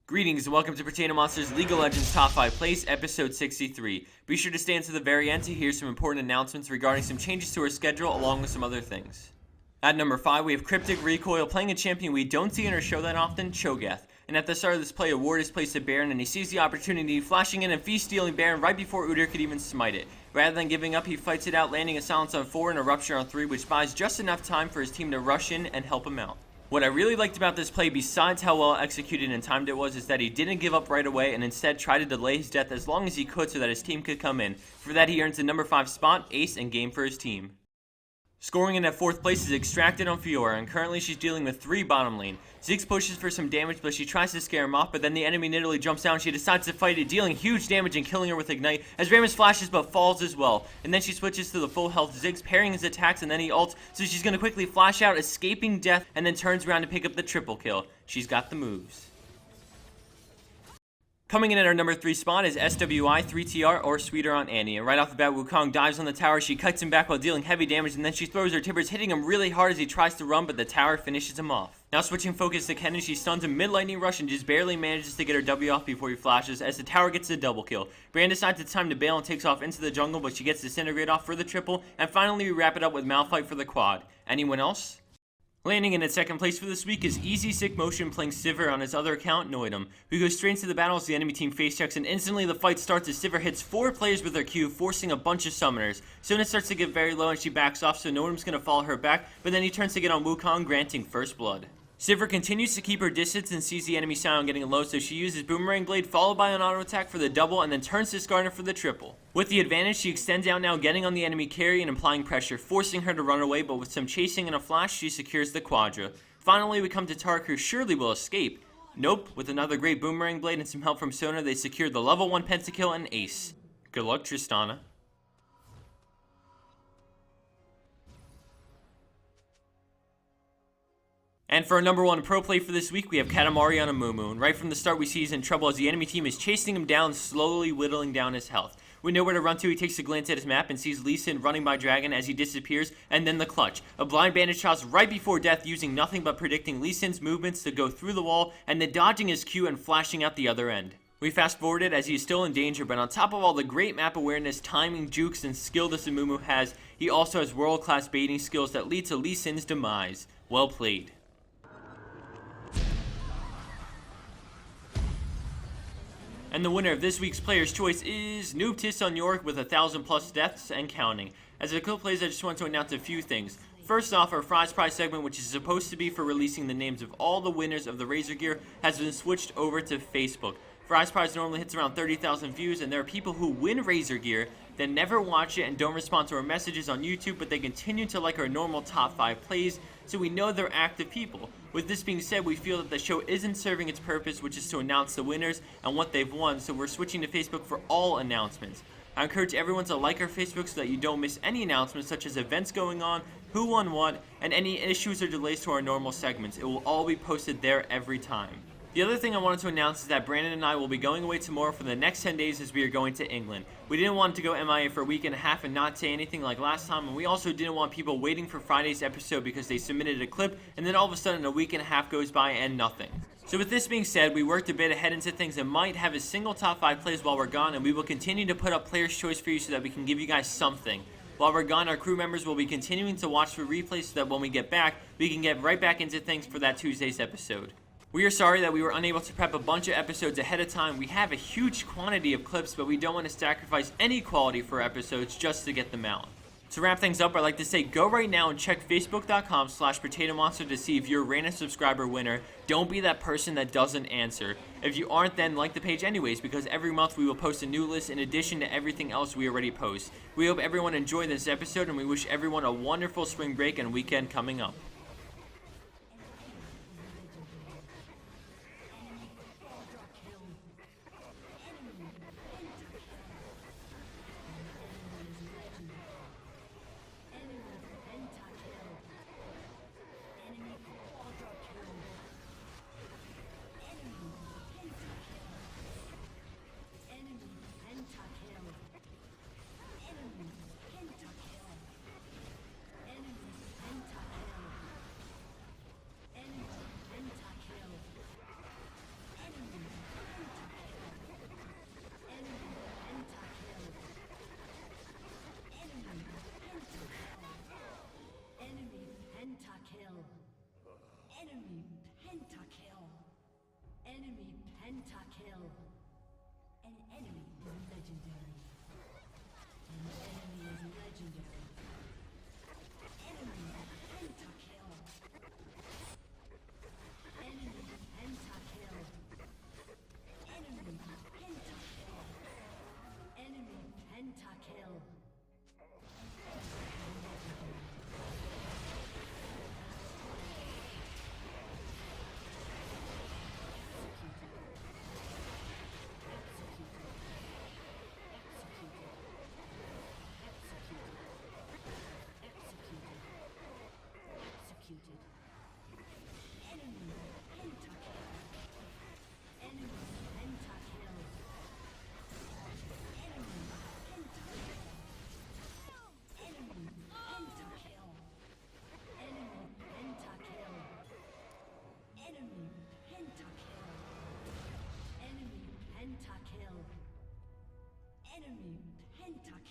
Greetings and welcome to Potato Monsters League of Legends Top 5 Plays, Episode 63. Be sure to stay until the very end to hear some important announcements regarding some changes to our schedule along with some other things. At number 5, we have Cryptic Recoil playing a champion we don't see in our show that often, Cho'Gath. And at the start of this play, a ward is placed at Baron and he sees the opportunity, flashing in and feast-stealing Baron right before Udyr could even smite it. Rather than giving up, he fights it out, landing a silence on 4 and a rupture on 3, which buys just enough time for his team to rush in and help him out. What I really liked about this play, besides how well executed and timed it was, is that he didn't give up right away and instead tried to delay his death as long as he could so that his team could come in. For that, he earns the number 5 spot, ace, and game for his team. Scoring in at 4th place is Extracted on Fiora, and currently she's dealing with 3 bottom lane. Ziggs pushes for some damage, but she tries to scare him off, but then the enemy Nidalee jumps down. She decides to fight it, dealing huge damage and killing her with Ignite, as Rammus flashes but falls as well. And then she switches to the full health Ziggs, parrying his attacks, and then he ults, so she's going to quickly flash out, escaping death, and then turns around to pick up the triple kill. She's got the moves. Coming in at our number 3 spot is SWI, 3TR, or Sweeter on Annie. And right off the bat, Wukong dives on the tower, she kites him back while dealing heavy damage, and then she throws her timbers, hitting him really hard as he tries to run, but the tower finishes him off. Now switching focus to Kennen, she stuns him mid-lightning rush and just barely manages to get her W off before he flashes, as the tower gets a double kill. Brand decides it's time to bail and takes off into the jungle, but she gets Disintegrate off for the triple, and finally we wrap it up with Malphite for the quad. Anyone else? Landing in at 2nd place for this week is Easy Sick Motion playing Sivir on his other account, Noidum, who goes straight into the battle as the enemy team face checks, and instantly the fight starts as Sivir hits 4 players with her Q, forcing a bunch of summoners. Soon it starts to get very low and she backs off, so Noidum's going to follow her back, but then he turns to get on Wukong, granting first blood. Sivir continues to keep her distance and sees the enemy Sion getting low, so she uses Boomerang Blade followed by an auto attack for the double and then turns to Skarner for the triple. With the advantage, she extends out now, getting on the enemy carry and applying pressure, forcing her to run away, but with some chasing and a flash, she secures the quadra. Finally, we come to Tark, who surely will escape. Nope, with another great Boomerang Blade and some help from Sona, they secure the level 1 pentakill and ace. Good luck, Tristana. And for our number 1 pro play for this week, we have Katamari on Amumu, and right from the start we see he's in trouble as the enemy team is chasing him down, slowly whittling down his health. We know where to run to, he takes a glance at his map and sees Lee Sin running by Dragon as he disappears, and then the clutch. A blind bandage toss right before death, using nothing but predicting Lee Sin's movements to go through the wall, and then dodging his Q and flashing out the other end. We fast forwarded as he is still in danger, but on top of all the great map awareness, timing, jukes, and skill this Amumu has, he also has world-class baiting skills that lead to Lee Sin's demise. Well played. And the winner of this week's Player's Choice is Noob Tisson York with 1,000+ deaths and counting. As a quick plays, I just want to announce a few things. First off, our Fries Prize segment, which is supposed to be for releasing the names of all the winners of the Razor Gear, has been switched over to Facebook. Fries Prize normally hits around 30,000 views, and there are people who win Razor Gear that never watch it and don't respond to our messages on YouTube, but they continue to like our normal top 5 plays, so we know they're active people. With this being said, we feel that the show isn't serving its purpose, which is to announce the winners and what they've won, so we're switching to Facebook for all announcements. I encourage everyone to like our Facebook so that you don't miss any announcements such as events going on, who won what, and any issues or delays to our normal segments. It will all be posted there every time. The other thing I wanted to announce is that Brandon and I will be going away tomorrow for the next 10 days as we are going to England. We didn't want to go MIA for a week and a half and not say anything like last time, and we also didn't want people waiting for Friday's episode because they submitted a clip and then all of a sudden a week and a half goes by and nothing. So with this being said, we worked a bit ahead into things and might have a single top 5 plays while we're gone, and we will continue to put up Player's Choice for you so that we can give you guys something. While we're gone, our crew members will be continuing to watch for replays so that when we get back, we can get right back into things for that Tuesday's episode. We are sorry that we were unable to prep a bunch of episodes ahead of time. We have a huge quantity of clips, but we don't want to sacrifice any quality for episodes just to get them out. To wrap things up, I'd like to say go right now and check facebook.com/potatomonster to see if you're a random subscriber winner. Don't be that person that doesn't answer. If you aren't, then like the page anyways, because every month we will post a new list in addition to everything else we already post. We hope everyone enjoyed this episode, and we wish everyone a wonderful spring break and weekend coming up. Enemy pentakill. An enemy is legendary. An enemy is legendary. Enemy pentakill. Enemy pentakill. Enemy pentakill. Enemy pentakill. Executed. Enemy pentakill. Enemy pentakill. Enemy pentakill. Enemy pentakill. Enemy pentakill. Enemy pentakill. Enemy pentakill. Enemy pentakill.